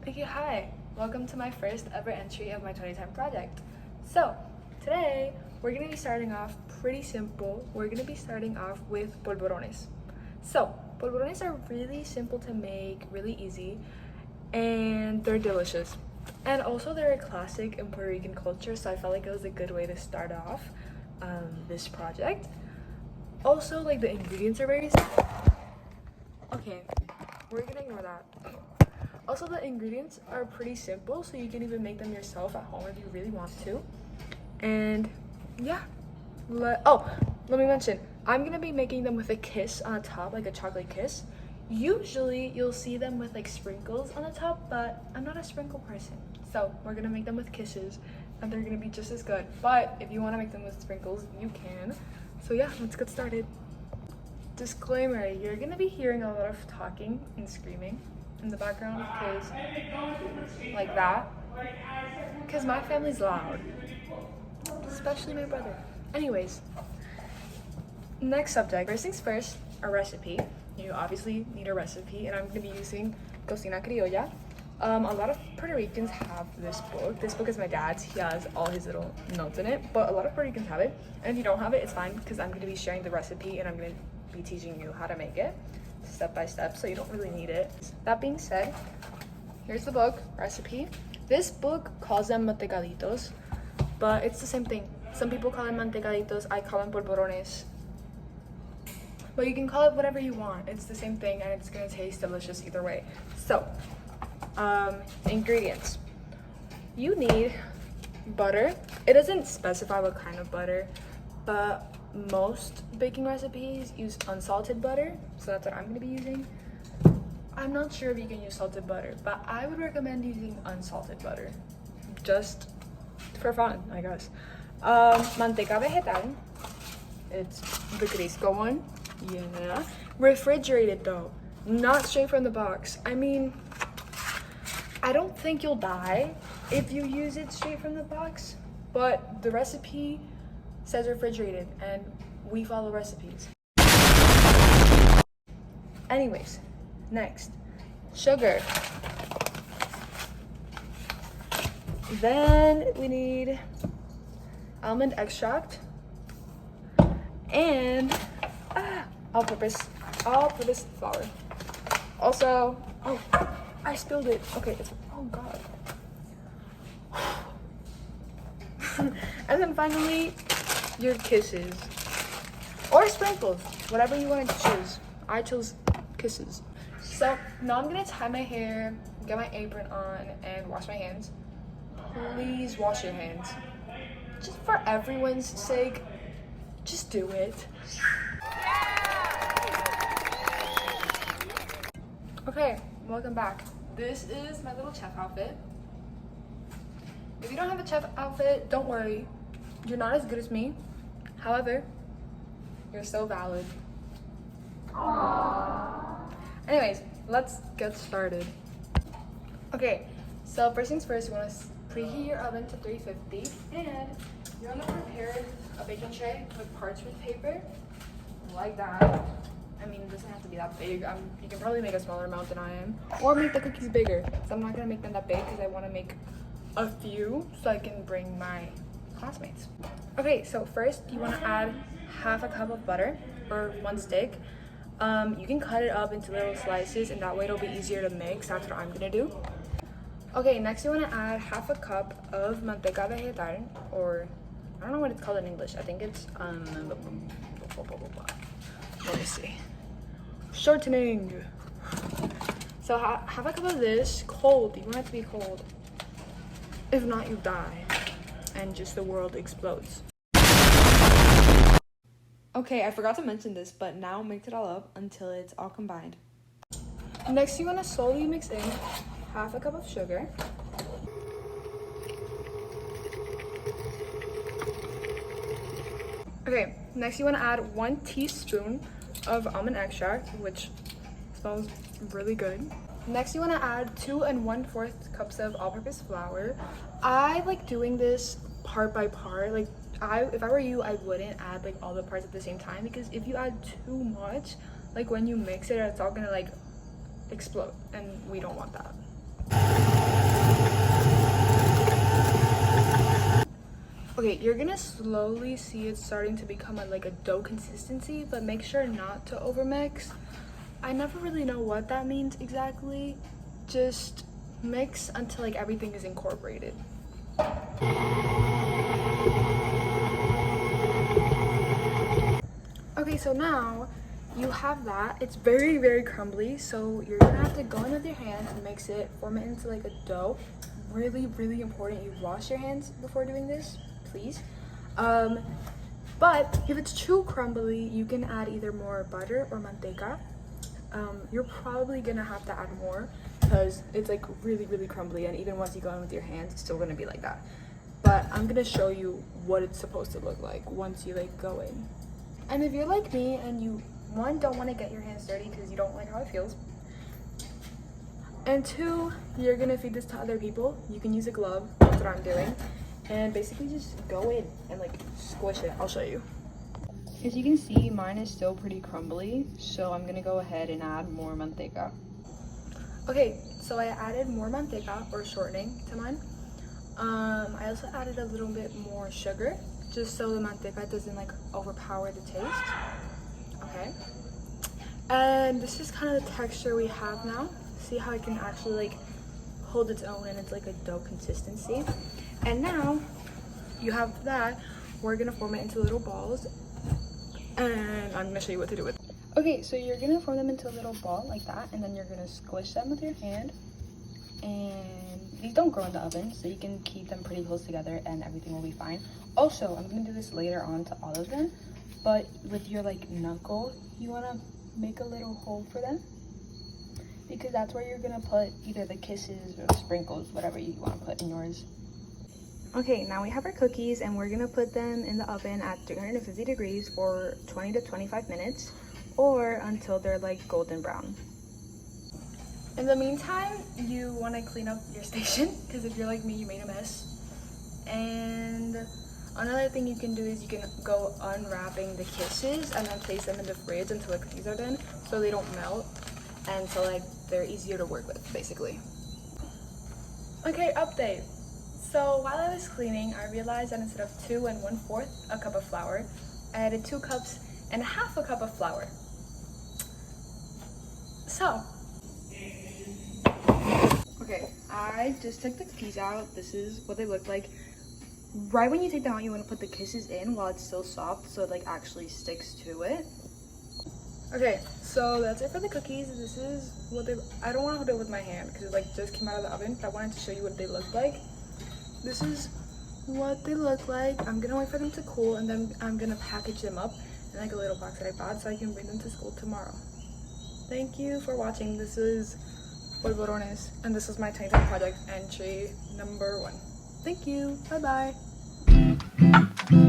Okay, hi! Welcome to my first ever entry of my 2010 project. So, today we're going to be starting off pretty simple. We're going to be starting off with polvorones. So, polvorones are really simple to make, really easy, and they're delicious. And also they're a classic in Puerto Rican culture, so I felt like it was a good way to start off this project. Also, like, the ingredients are very simple. Okay, we're gonna ignore that. Also, the ingredients are pretty simple, so you can even make them yourself at home if you really want to. And yeah, let me mention, I'm gonna be making them with a kiss on the top, like a chocolate kiss. Usually you'll see them with like sprinkles on the top, but I'm not a sprinkle person, so we're gonna make them with kisses and they're gonna be just as good. But if you want to make them with sprinkles, you can. So yeah, let's get started. Disclaimer, you're gonna be hearing a lot of talking and screaming in the background because like that, because my family's loud, especially my brother. Anyways, next subject. First things first, a recipe. You obviously need a recipe, and I'm gonna be using Cocina Criolla. A lot of Puerto Ricans have this book. This book is my dad's. He has all his little notes in it, but a lot of Puerto Ricans have it. And if you don't have it, it's fine because I'm gonna be sharing the recipe and I'm gonna be teaching you how to make it step by step, so you don't really need it. That being said, here's the book recipe. This book calls them mantecaditos, but it's the same thing. Some people call them mantecaditos, I call them polvorones. But you can call it whatever you want. It's the same thing and it's gonna taste delicious either way. So, ingredients. You need butter. It doesn't specify what kind of butter, but most baking recipes use unsalted butter, so that's what I'm gonna be using. I'm not sure if you can use salted butter, but I would recommend using unsalted butter, just for fun, I guess. Manteca vegetal, it's the Crisco one, yeah. Refrigerated though, not straight from the box. I mean, I don't think you'll die if you use it straight from the box, but the recipe says refrigerated and we follow recipes. Anyways, next, sugar. Then we need almond extract and all-purpose flour. Also, oh, I spilled it. Okay, oh god. And then finally, your kisses or sprinkles, whatever you want to choose. I chose kisses. So now I'm gonna tie my hair, get my apron on, and wash my hands. Please wash your hands. Just for everyone's sake, just do it. Okay, welcome back. This is my little chef outfit. If you don't have a chef outfit, don't worry. You're not as good as me. However, you're still valid. Anyways, let's get started. Okay, so first things first, you want to preheat your oven to 350 and you want to prepare a baking tray with parchment paper like that. I mean, it doesn't have to be that big. You can probably make a smaller amount than I am, or make the cookies bigger. So I'm not gonna make them that big because I want to make a few so I can bring my classmates. Okay, so first you want to add half a cup of butter or one stick. You can cut it up into little slices and that way it'll be easier to mix. That's what I'm gonna do. Okay, next you want to add half a cup of manteca vegetal, or I don't know what it's called in English. I think it's let me see, shortening. So half a cup of this, cold. You want it to be cold. If not, you die and just the world explodes. Okay, I forgot to mention this, but now mix it all up until it's all combined. Next, you want to slowly mix in half a cup of sugar. Okay, next you want to add 1 teaspoon of almond extract, which smells really good. Next, you want to add 2 1/4 cups of all-purpose flour. I like doing this part by part. Like, if I were you, I wouldn't add like all the parts at the same time, because if you add too much, like when you mix it, it's all gonna like explode, and we don't want that. Okay, you're gonna slowly see it starting to become like a dough consistency, but make sure not to overmix. I never really know what that means exactly. Just mix until like everything is incorporated. Okay, so now you have that. It's very, very crumbly, so you're gonna have to go in with your hands and mix it, form it into like a dough. Really, really important you wash your hands before doing this, please. But if it's too crumbly, you can add either more butter or manteca. You're probably gonna have to add more because it's like really, really crumbly, and even once you go in with your hands, it's still gonna be like that. But I'm gonna show you what it's supposed to look like once you like go in. And if you're like me and you, one, don't want to get your hands dirty because you don't like how it feels, and two, you're gonna feed this to other people, you can use a glove. That's what I'm doing. And basically just go in and like squish it. I'll show you. As you can see, mine is still pretty crumbly, so I'm gonna go ahead and add more manteca. Okay, so I added more manteca or shortening to mine. I also added a little bit more sugar, just so the manteca doesn't like overpower the taste. Okay, and this is kind of the texture we have now. See how it can actually like hold its own and it's like a dough consistency. And now you have that. We're gonna form it into little balls, and I'm gonna show you what to do with it. Okay, so you're gonna form them into a little ball like that, and then you're gonna squish them with your hand. And these don't grow in the oven, so you can keep them pretty close together and everything will be fine. Also, I'm gonna do this later on to all of them, but with your like knuckle, you wanna make a little hole for them, because that's where you're gonna put either the kisses or the sprinkles, whatever you wanna put in yours. Okay, now we have our cookies and we're gonna put them in the oven at 350 degrees for 20 to 25 minutes or until they're like golden brown. In the meantime, you wanna clean up your station because if you're like me, you made a mess. And another thing you can do is you can go unwrapping the kisses and then place them in the fridge until the cookies are done so they don't melt and so like they're easier to work with, basically. Okay, update. So while I was cleaning, I realized that instead of 2 1/4 a cup of flour, I added 2 cups and half a cup of flour. So, okay, I just took the cookies out. This is what they look like. Right when you take them out, you want to put the kisses in while it's still soft so it like actually sticks to it. Okay, so that's it for the cookies. This is what they, I don't want to hold it with my hand because it like just came out of the oven, but I wanted to show you what they look like. This is what they look like. I'm gonna wait for them to cool and then I'm gonna package them up in like a little box that I bought so I can bring them to school tomorrow. Thank you for watching. This is Polvorones and this is my Tiny Time Project entry number 1. Thank you. Bye bye.